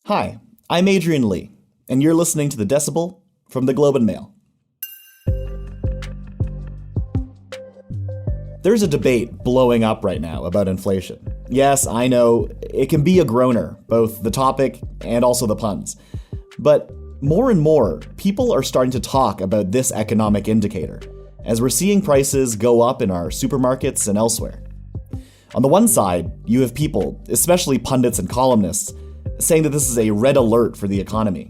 Hi, I'm Adrian Lee, and you're listening to the Decibel from the Globe and Mail. There's a debate blowing up right now about inflation. Yes, I know, it can be a groaner, both the topic and also the puns. But more and more, people are starting to talk about this economic indicator, as we're seeing prices go up in our supermarkets and elsewhere. On the one side, you have people, especially pundits and columnists, saying that this is a red alert for the economy.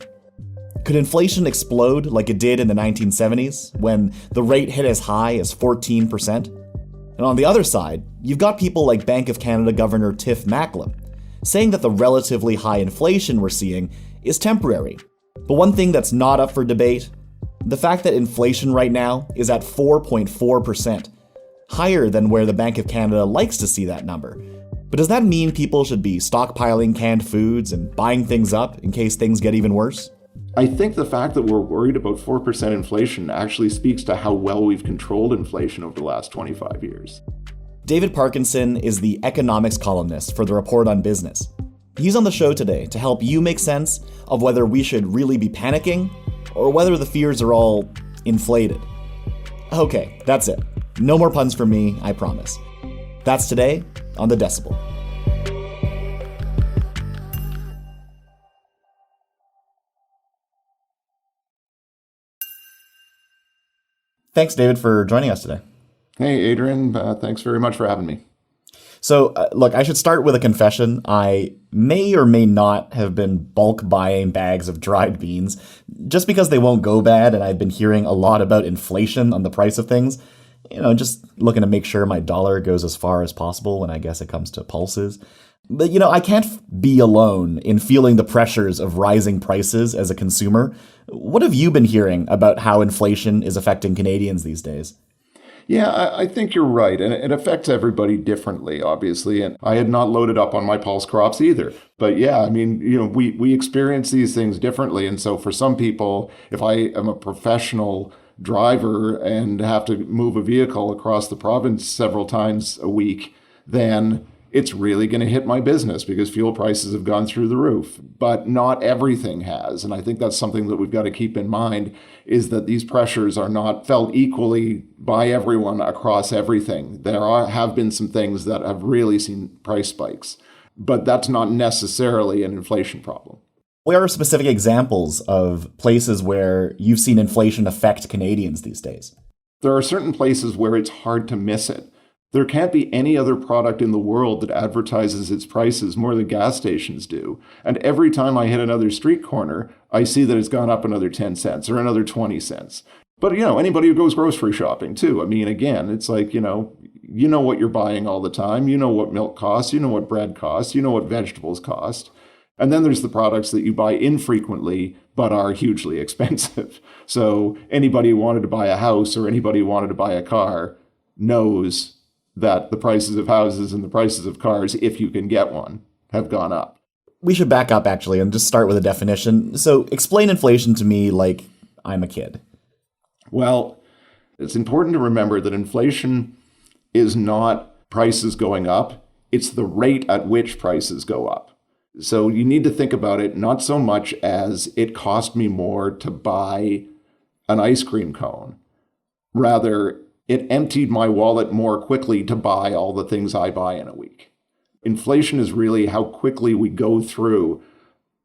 Could inflation explode like it did in the 1970s, when the rate hit as high as 14%? And on the other side, you've got people like Bank of Canada Governor Tiff Macklem, saying that the relatively high inflation we're seeing is temporary. But one thing that's not up for debate, the fact that inflation right now is at 4.4%, higher than where the Bank of Canada likes to see that number. But does that mean people should be stockpiling canned foods and buying things up in case things get even worse? I think the fact that we're worried about 4% inflation actually speaks to how well we've controlled inflation over the last 25 years. David Parkinson is the economics columnist for the Report on Business. He's on the show today to help you make sense of whether we should really be panicking or whether the fears are all inflated. Okay, that's it. No more puns from me, I promise. That's today on the Decibel. Thanks, David, for joining us today. Hey, Adrian, thanks very much for having me. So, look, I should start with a confession. I may or may not have been bulk buying bags of dried beans just because they won't go bad, and I've been hearing a lot about inflation on the price of things. Just looking to make sure my dollar goes as far as possible when I guess it comes to pulses. But, I can't be alone in feeling the pressures of rising prices as a consumer. What have you been hearing about how inflation is affecting Canadians these days? Yeah, I think you're right. And it affects everybody differently, obviously. And I had not loaded up on my pulse crops either. But yeah, I mean, we experience these things differently. And so for some people, if I am a professional driver and have to move a vehicle across the province several times a week, then it's really going to hit my business because fuel prices have gone through the roof. But not everything has. And I think that's something that we've got to keep in mind, is that these pressures are not felt equally by everyone across everything. There have been some things that have really seen price spikes, but that's not necessarily an inflation problem. What are specific examples of places where you've seen inflation affect Canadians these days? There are certain places where it's hard to miss it. There can't be any other product in the world that advertises its prices more than gas stations do. And every time I hit another street corner, I see that it's gone up another 10 cents or another 20 cents. But, anybody who goes grocery shopping too. I mean, again, it's like, you know what you're buying all the time. You know what milk costs. You know what bread costs. You know what vegetables cost. And then there's the products that you buy infrequently, but are hugely expensive. So anybody who wanted to buy a house or anybody who wanted to buy a car knows that the prices of houses and the prices of cars, if you can get one, have gone up. We should back up, actually, and just start with a definition. So explain inflation to me like I'm a kid. Well, it's important to remember that inflation is not prices going up. It's the rate at which prices go up. So you need to think about it not so much as it cost me more to buy an ice cream cone. Rather, it emptied my wallet more quickly to buy all the things I buy in a week. Inflation is really how quickly we go through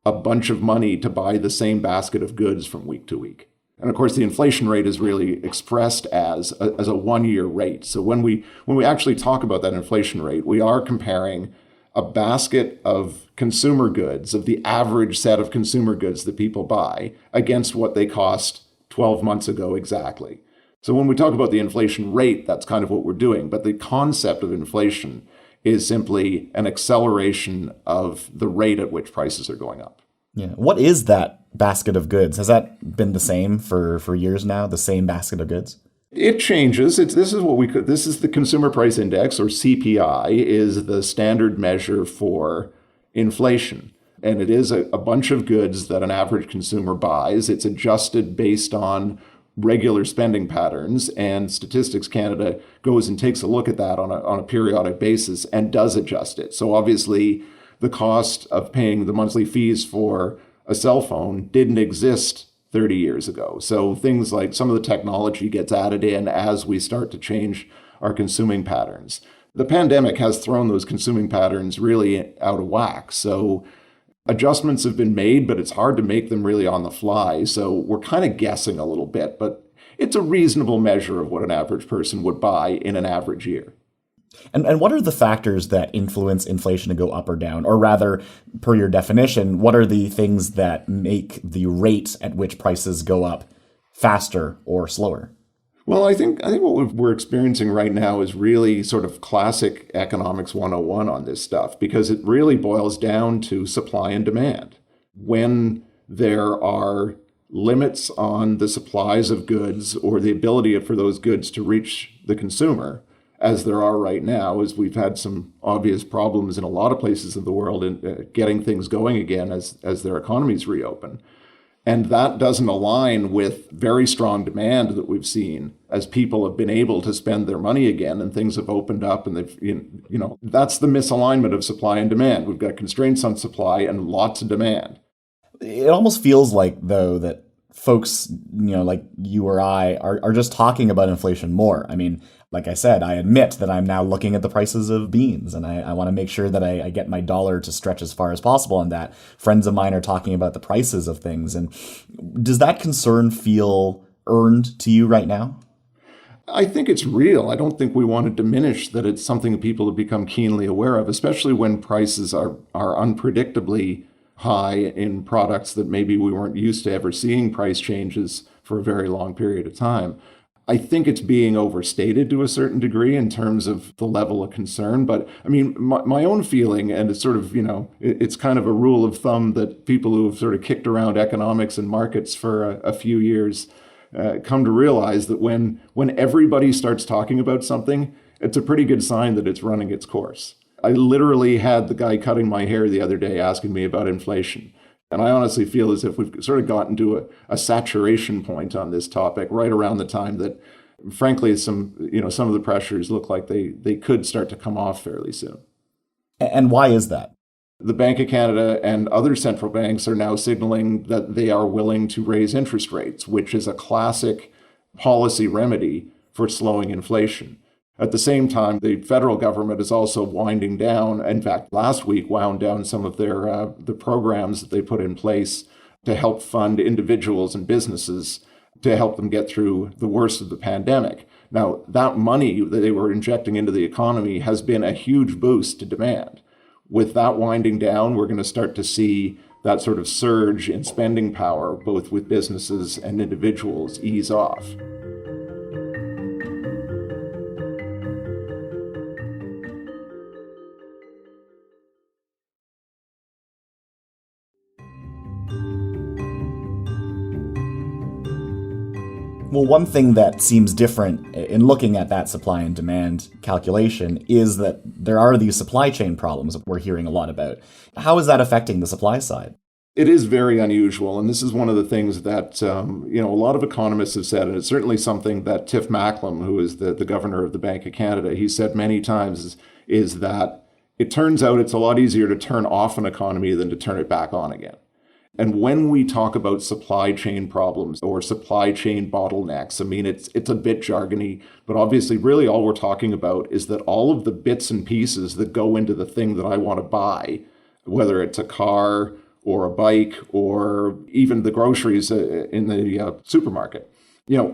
a bunch of money to buy the same basket of goods from week to week. And of course, the inflation rate is really expressed as a one-year rate. So when we actually talk about that inflation rate, we are comparing a basket of consumer goods, of the average set of consumer goods that people buy, against what they cost 12 months ago exactly. So when we talk about the inflation rate, that's kind of what we're doing. But the concept of inflation is simply an acceleration of the rate at which prices are going up. Yeah. What is that basket of goods? Has that been the same for years now, the same basket of goods? It changes. This is the Consumer Price Index, or CPI, is the standard measure for inflation. And it is a bunch of goods that an average consumer buys. It's adjusted based on regular spending patterns, and Statistics Canada goes and takes a look at that on a periodic basis and does adjust it. So obviously, the cost of paying the monthly fees for a cell phone didn't exist 30 years ago. So things like some of the technology gets added in as we start to change our consuming patterns. The pandemic has thrown those consuming patterns really out of whack. So adjustments have been made, but it's hard to make them really on the fly. So we're kind of guessing a little bit, but it's a reasonable measure of what an average person would buy in an average year. And what are the factors that influence inflation to go up or down? Or rather, per your definition, what are the things that make the rate at which prices go up faster or slower? Well, I think what we're experiencing right now is really sort of classic economics 101 on this stuff, because it really boils down to supply and demand. When there are limits on the supplies of goods or the ability for those goods to reach the consumer, as there are right now, as we've had some obvious problems in a lot of places in the world in getting things going again as their economies reopen. And that doesn't align with very strong demand that we've seen as people have been able to spend their money again and things have opened up and they've, that's the misalignment of supply and demand. We've got constraints on supply and lots of demand. It almost feels like, though, that folks, like you or I are just talking about inflation more. I mean, like I said, I admit that I'm now looking at the prices of beans, and I want to make sure that I get my dollar to stretch as far as possible on that. Friends of mine are talking about the prices of things. And does that concern feel earned to you right now? I think it's real. I don't think we want to diminish that it's something people have become keenly aware of, especially when prices are unpredictably high in products that maybe we weren't used to ever seeing price changes for a very long period of time. I think it's being overstated to a certain degree in terms of the level of concern. But I mean, my own feeling, and it's sort of, it's kind of a rule of thumb that people who have sort of kicked around economics and markets for a few years come to realize that when everybody starts talking about something, it's a pretty good sign that it's running its course. I literally had the guy cutting my hair the other day asking me about inflation. And I honestly feel as if we've sort of gotten to a saturation point on this topic right around the time that, frankly, some of the pressures look like they could start to come off fairly soon. And why is that? The Bank of Canada and other central banks are now signaling that they are willing to raise interest rates, which is a classic policy remedy for slowing inflation. At the same time, the federal government is also winding down. In fact, last week wound down some of their the programs that they put in place to help fund individuals and businesses to help them get through the worst of the pandemic. Now, that money that they were injecting into the economy has been a huge boost to demand. With that winding down, we're going to start to see that sort of surge in spending power, both with businesses and individuals, ease off. Well, one thing that seems different in looking at that supply and demand calculation is that there are these supply chain problems that we're hearing a lot about. How is that affecting the supply side? It is very unusual, and this is one of the things that a lot of economists have said, and it's certainly something that Tiff Macklem, who is the governor of the Bank of Canada, he said many times, is that it turns out it's a lot easier to turn off an economy than to turn it back on again. And when we talk about supply chain problems or supply chain bottlenecks, I mean, it's a bit jargony, but obviously really all we're talking about is that all of the bits and pieces that go into the thing that I want to buy, whether it's a car or a bike or even the groceries in the supermarket,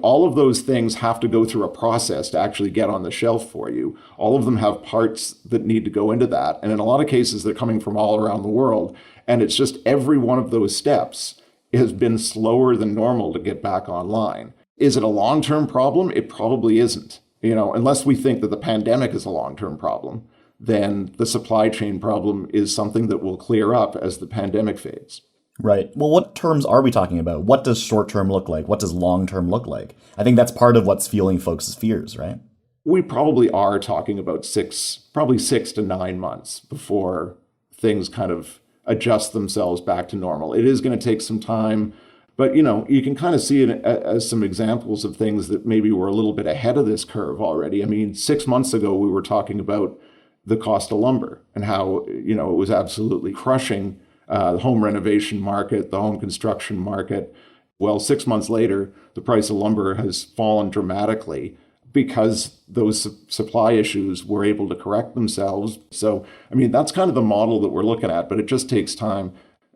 all of those things have to go through a process to actually get on the shelf for you. All of them have parts that need to go into that. And in a lot of cases, they're coming from all around the world. And it's just every one of those steps has been slower than normal to get back online. Is it a long-term problem? It probably isn't. Unless we think that the pandemic is a long-term problem, then the supply chain problem is something that will clear up as the pandemic fades. Right. Well, what terms are we talking about? What does short-term look like? What does long-term look like? I think that's part of what's fueling folks' fears, right? We probably are talking about 6 to 9 months before things kind of adjust themselves back to normal. It is going to take some time, but you can kind of see it as some examples of things that maybe were a little bit ahead of this curve already. I mean, 6 months ago, we were talking about the cost of lumber and how, it was absolutely crushing the home renovation market, the home construction market. Well, 6 months later, the price of lumber has fallen dramatically because those supply issues were able to correct themselves. So, that's kind of the model that we're looking at, but it just takes time.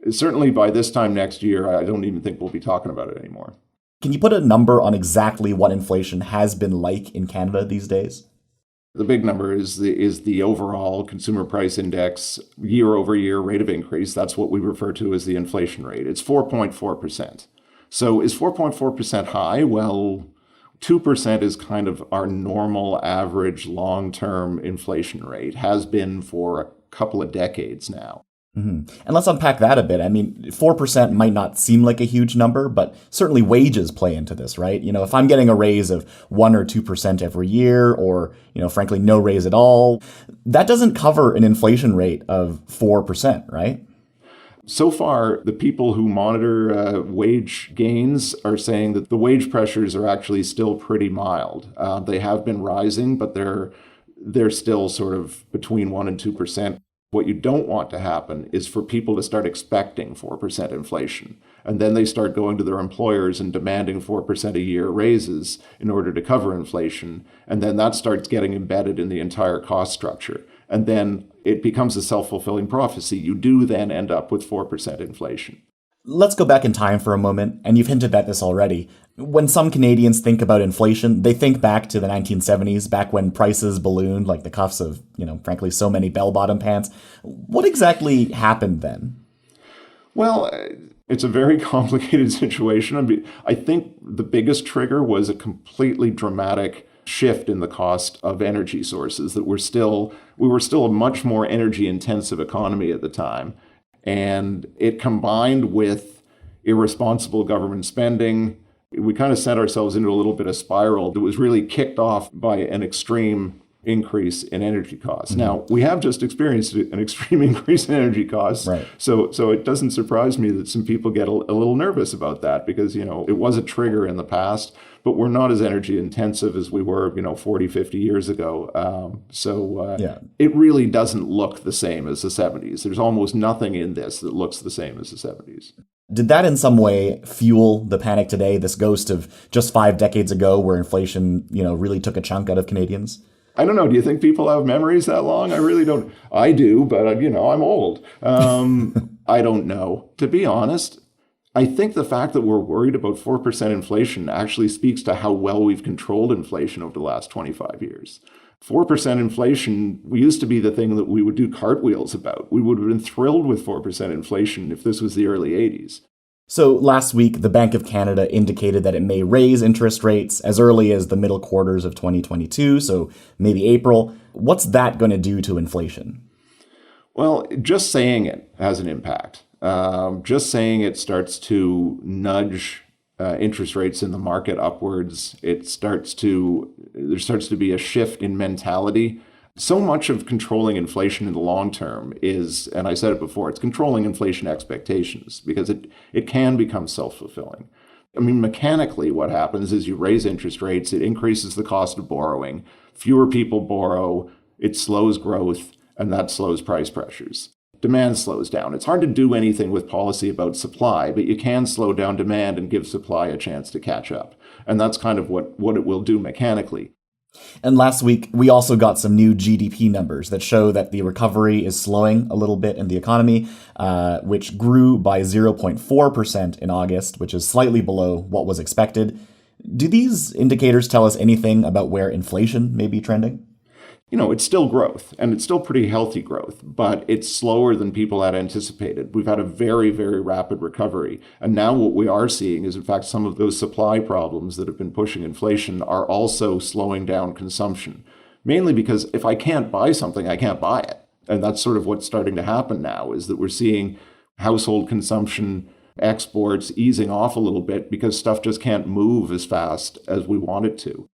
Certainly by this time next year, I don't even think we'll be talking about it anymore. Can you put a number on exactly what inflation has been like in Canada these days? The big number is the overall consumer price index year over year rate of increase. That's what we refer to as the inflation rate. It's 4.4%. So is 4.4% high? Well, 2% is kind of our normal average long-term inflation rate, has been for a couple of decades now. Mm-hmm. And let's unpack that a bit. 4% might not seem like a huge number, but certainly wages play into this, right? If I'm getting a raise of 1 or 2% every year, or, frankly, no raise at all, that doesn't cover an inflation rate of 4%, right? So far, the people who monitor wage gains are saying that the wage pressures are actually still pretty mild. They have been rising, but they're still sort of between 1 and 2%. What you don't want to happen is for people to start expecting 4% inflation. And then they start going to their employers and demanding 4% a year raises in order to cover inflation. And then that starts getting embedded in the entire cost structure. And then it becomes a self-fulfilling prophecy. You do then end up with 4% inflation. Let's go back in time for a moment, and you've hinted at this already. When some Canadians think about inflation, they think back to the 1970s, back when prices ballooned like the cuffs of, frankly, so many bell-bottom pants. What exactly happened then? Well, it's a very complicated situation. I think the biggest trigger was a completely dramatic shift in the cost of energy sources. We were still a much more energy-intensive economy at the time. And it combined with irresponsible government spending. We kind of sent ourselves into a little bit of spiral that was really kicked off by an extreme increase in energy costs. Mm-hmm. Now, we have just experienced an extreme increase in energy costs. Right. So it doesn't surprise me that some people get a little nervous about that because, it was a trigger in the past, but we're not as energy intensive as we were, 40, 50 years ago. It really doesn't look the same as the 70s. There's almost nothing in this that looks the same as the 70s. Did that in some way fuel the panic today, this ghost of just 5 decades ago where inflation, really took a chunk out of Canadians? I don't know. Do you think people have memories that long? I really don't. I do, but, I'm old. I don't know. To be honest, I think the fact that we're worried about 4% inflation actually speaks to how well we've controlled inflation over the last 25 years. 4% inflation used to be the thing that we would do cartwheels about. We would have been thrilled with 4% inflation if this was the early 80s. So last week, the Bank of Canada indicated that it may raise interest rates as early as the middle quarters of 2022, so maybe April. What's that going to do to inflation? Well, just saying it has an impact. Just saying it starts to nudge interest rates in the market upwards. There starts to be a shift in mentality. So much of controlling inflation in the long term is, and I said it before, it's controlling inflation expectations because it can become self-fulfilling. Mechanically, what happens is you raise interest rates, it increases the cost of borrowing, fewer people borrow, it slows growth, and that slows price pressures. Demand slows down. It's hard to do anything with policy about supply, but you can slow down demand and give supply a chance to catch up. And that's kind of what it will do mechanically. And last week, we also got some new GDP numbers that show that the recovery is slowing a little bit in the economy, which grew by 0.4% in August, which is slightly below what was expected. Do these indicators tell us anything about where inflation may be trending? It's still growth, and it's still pretty healthy growth, but it's slower than people had anticipated. We've had a very, very rapid recovery. And now what we are seeing is, in fact, some of those supply problems that have been pushing inflation are also slowing down consumption, mainly because if I can't buy something, I can't buy it. And that's sort of what's starting to happen now, is that we're seeing household consumption, exports easing off a little bit because stuff just can't move as fast as we want it to.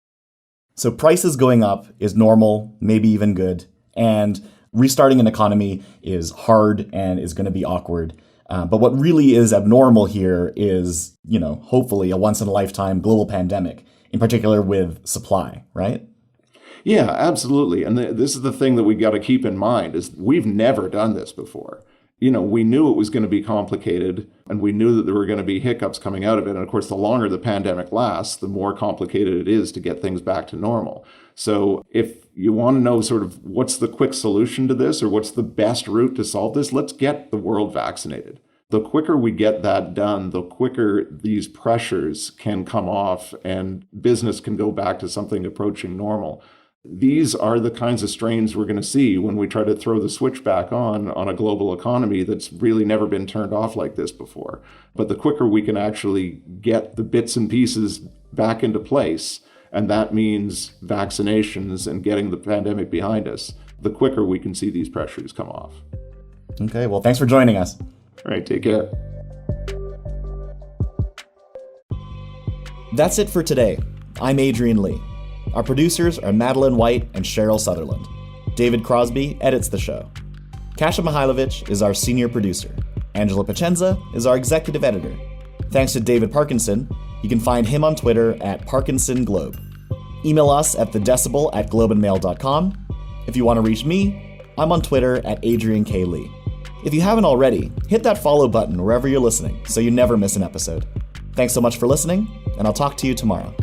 So prices going up is normal, maybe even good, and restarting an economy is hard and is going to be awkward. But what really is abnormal here is, hopefully a once-in-a-lifetime global pandemic, in particular with supply, right? Yeah, absolutely. And this is the thing that we got to keep in mind is we've never done this before. We knew it was going to be complicated, and we knew that there were going to be hiccups coming out of it. And of course, the longer the pandemic lasts, the more complicated it is to get things back to normal. So if you want to know sort of what's the quick solution to this, or what's the best route to solve this, let's get the world vaccinated. The quicker we get that done, the quicker these pressures can come off and business can go back to something approaching normal. These are the kinds of strains we're going to see when we try to throw the switch back on a global economy that's really never been turned off like this before. But the quicker we can actually get the bits and pieces back into place, and that means vaccinations and getting the pandemic behind us, the quicker we can see these pressures come off. Okay, well, thanks for joining us. All right, take care. That's it for today. I'm Adrian Lee. Our producers are Madeline White and Cheryl Sutherland. David Crosby edits the show. Kasia Mihailovich is our senior producer. Angela Pacenza is our executive editor. Thanks to David Parkinson. You can find him on Twitter at ParkinsonGlobe. Email us at thedecibel@globeandmail.com. If you want to reach me, I'm on Twitter at Adrian K. Lee. If you haven't already, hit that follow button wherever you're listening so you never miss an episode. Thanks so much for listening, and I'll talk to you tomorrow.